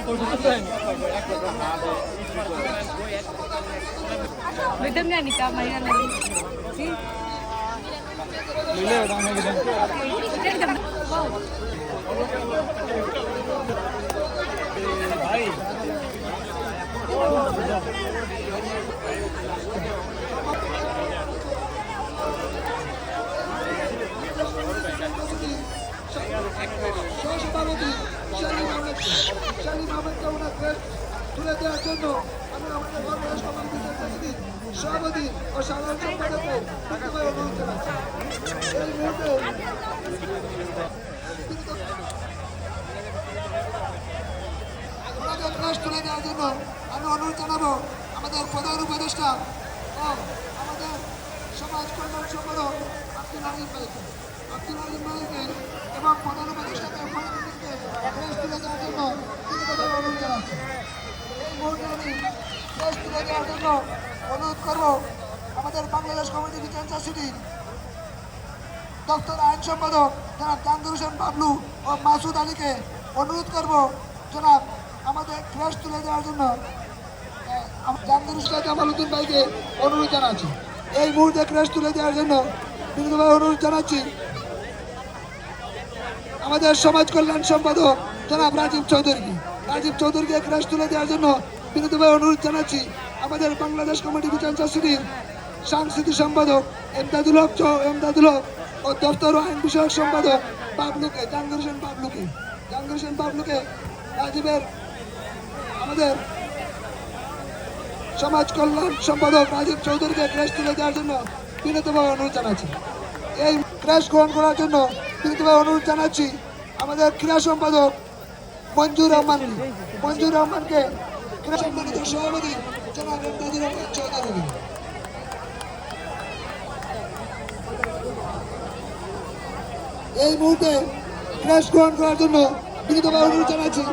Betul nggak nih kamarnya lagi? Sih. Boleh, tanya kita. Baik. সহসভাপতি শালীন আহমেদকে ওনাকে তুলে দেওয়ার জন্য আমি আমাদের বাংলাদেশ কমিউনিটি সেন্টার সভাপতি ও সাধারণ সম্পাদককে বিনীতভাবে অনুরোধ জানাচ্ছি। এই মুহূর্তে ওনাদের ক্লাস তুলে দেওয়ার জন্য আমি অনুরোধ জানাবো আমাদের প্রধান উপদেষ্টা ও আমাদের সমাজ কল্যাণ সম্পাদক আব্দুল আলিম ভাইকে এবং প্রধান উপদেষ্টাকে ক্লাস তুলে দেওয়ার জন্য বিনীতভাবে অনুরোধ জানাচ্ছি। এই মুহূর্তে আমি ক্লাস তুলে দেওয়ার জন্য অনুরোধ করবো আমাদের বাংলাদেশ কমিউনিটি ভিজন সিটি দপ্তর আইন সম্পাদক জনাব জাহাঙ্গীর হোসেন বাবলু ও মাসুদ আলীকে অনুরোধ করব জনাব আমাদের ক্লাস তুলে দেওয়ার জন্য জাহাঙ্গীর হোসেন জামালউদ্দিন ভাইকে অনুরোধ জানাচ্ছি। এই মুহূর্তে ক্লাস তুলে দেওয়ার জন্য বিনীতভাবে অনুরোধ জানাচ্ছি আমাদের সমাজ কল্যাণ সম্পাদক জনাব রাজীব চৌধুরীকে ক্লাস তুলে দেওয়ার জন্য বিনীতভাবে অনুরোধ জানাচ্ছি আমাদের বাংলাদেশ কমিটি ভিজন সিটির সাংস্কৃতিক সম্পাদক এমদাদুল হক ও দপ্তর আইন বিষয়ক সম্পাদক জাহাঙ্গীর হোসেন বাবলুকে রাজীবের আমাদের সমাজ কল্যাণ সম্পাদক রাজীব চৌধুরীকে ক্লাস তুলে দেওয়ার জন্য বিনীতভাবে অনুরোধ জানাচ্ছি। এই ক্লাস গ্রহণ করার জন্য বিনীতভাবে অনুরোধ জানাচ্ছি আমাদের ক্রীড়া সম্পাদক মঞ্জুর রহমানকে ক্রীড়া সম্পাদক সভাপতি জনাব এমদাদুল হক চৌধুরী। এই মুহূর্তে ক্লাস গ্রহণ করার জন্য বিনীতভাবে অনুরোধ জানাচ্ছি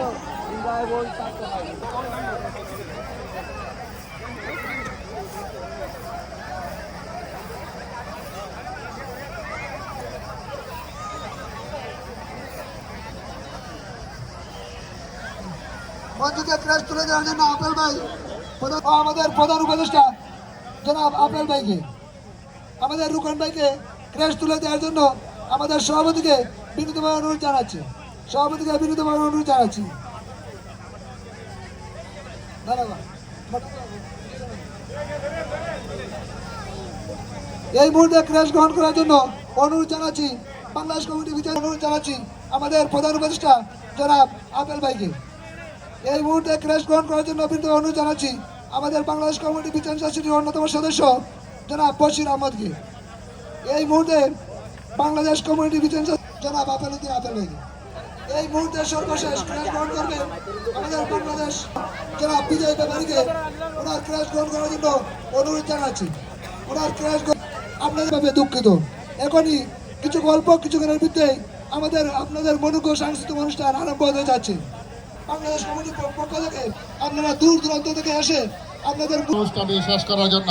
মঞ্চকে ক্লাস তুলে দেওয়ার জন্য আপেল ভাই আমাদের প্রধান উপদেষ্টা জনাব আপেল ভাইকে, আমাদের রুকন ভাইকে ক্লাস তুলে দেওয়ার জন্য আমাদের সভাপতিকে বিনীতভাবে অনুরোধ জানাচ্ছি। ধন্যবাদ। এই মুহূর্তে ক্লাস গ্রহণ করার জন্য অনুরোধ জানাচ্ছি বাংলাদেশ কমিটি ভিতরে অনুরোধ জানাচ্ছি আমাদের প্রধান উপদেষ্টা জনাব আপেল ভাইকে। এই মুহূর্তে ক্লাস গ্রহণ করার জন্য বিনীতভাবে অনুরোধ জানাচ্ছি আমাদের বাংলাদেশ কমিটি ভিজন সিটির অন্যতম সদস্য জনাব বশির আহমদকে। এই মুহূর্তে বাংলাদেশ কমিউনিটি ভিজন জনাব আপেল ভাইকে। এই মুহূর্তে সর্বশেষ ক্লাস গ্রহণ করবেন আমাদের বাংলাদেশ জনাব বিজয় ব্যাপারীকে। ওনার ক্লাস গ্রহণ করার জন্য অনুরোধ জানাচ্ছি। ওনার ক্লাস আপনাদের দুঃখিত। এখনই কিছুক্ষণের ভিতরে আপনাদের মনোজ্ঞ সাংস্কৃতিক অনুষ্ঠান আরম্ভ হতে যাচ্ছে। বাংলাদেশ কমিটির পক্ষ থেকে আপনারা দূর দূরান্ত থেকে এসে আপনাদের অনুষ্ঠানটি শেষ করার জন্য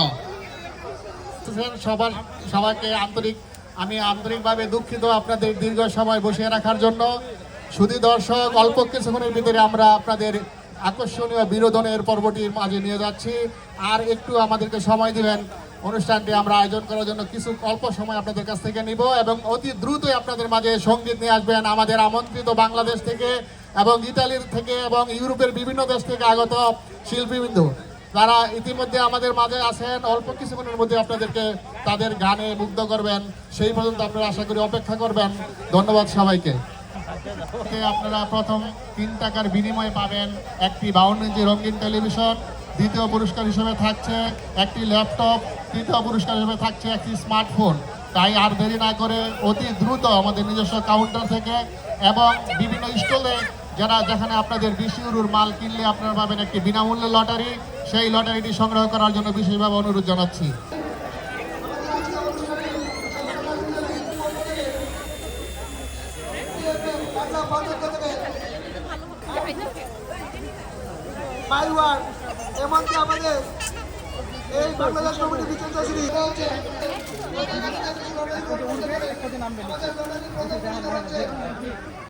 সবাইকে আন্তরিকভাবে দুঃখিত আপনাদের দীর্ঘ সময় বসিয়ে রাখার জন্য। শুধু দর্শক, অল্প কিছুক্ষণের ভিতরে আমরা আপনাদের আকর্ষণীয় বিনোদনের পর্বটির মাঝে নিয়ে যাচ্ছি। আর একটু আমাদেরকে সময় দিবেন, অনুষ্ঠানটি আমরা আয়োজন করার জন্য কিছু অল্প সময় আপনাদের কাছ থেকে নিব এবং অতি দ্রুতই আপনাদের মাঝে সঙ্গীত নিয়ে আসবেন আমাদের আমন্ত্রিত বাংলাদেশ থেকে এবং ইতালির থেকে এবং ইউরোপের বিভিন্ন দেশ থেকে আগত শিল্পীবৃন্দ, তারা ইতিমধ্যে আমাদের মাঝে আছেন। অল্প কিছুক্ষণের মধ্যে আপনাদেরকে তাদের গানে মুগ্ধ করবেন। সেই পর্যন্ত আপনারা আশা করি অপেক্ষা করবেন। ধন্যবাদ সবাইকে। আপনারা প্রথম 3 টাকার বিনিময়ে পাবেন একটি 52 ইঞ্চি রঙিন টেলিভিশন। দ্বিতীয় পুরস্কার হিসেবে থাকছে একটি ল্যাপটপ। তৃতীয় পুরস্কার হিসেবে থাকছে একটি স্মার্টফোন। তাই আর দেরি না করে অতি দ্রুত আমাদের নিজস্ব কাউন্টার থেকে এবং বিভিন্ন স্টলে যেখানে আপনাদের 20 ইউরোর মাল কিনলে আপনারা পাবেন একটি বিনামূল্যে লটারি। সেই লটারিটি সংগ্রহ করার জন্য বিশেষভাবে অনুরোধ জানাচ্ছি। এমনকি আমাদের এই বাংলাদেশ কমিটি ভিজন